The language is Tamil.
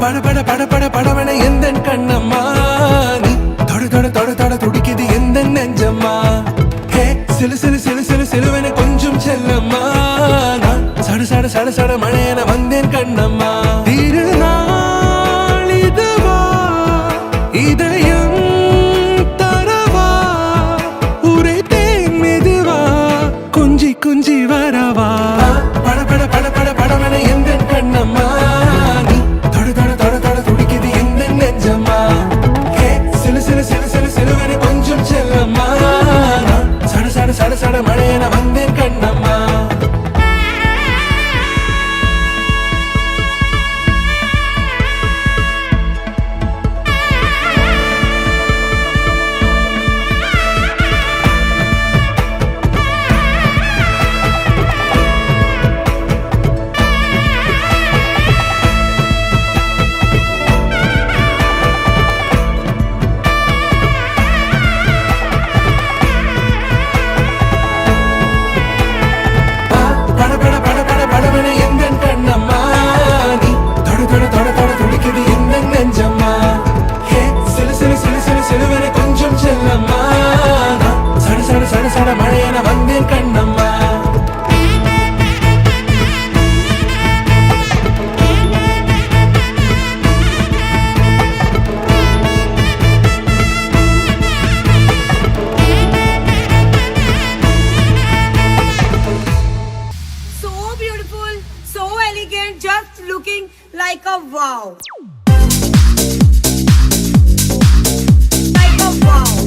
பட பட பட பட படவன எந்த கண்ணம்மா நீ தொட தொட தொட தொட துடிக்குது எந்த நெஞ்சம்மா ஹே சிலு சிலு சிலு சிலு சிலுவன கொஞ்சம் செல்லம்மா நான் சட சட சட சட மழையன வந்தேன் கண்ணம்மா திருநாள் இதுவா இதயம் தரவா உரைத்தேன் மெதுவா குஞ்சி குஞ்சி வரவா பட பட பட பட படவன எந்த கண்ணம்மா நீ தொட தொட தொட தொட துடிக்குது எந்த நெஞ்சம்மா ஹே சிலு சிலு சிலு சிலு சிலுவன கொஞ்சம் செல்லம்மா நான் சட சட சட சட மழையன வந்தேன் கண்ணம்மா மழையன வந்தேன் Kannamma So beautiful, so elegant, just looking like a wow. Like a wow.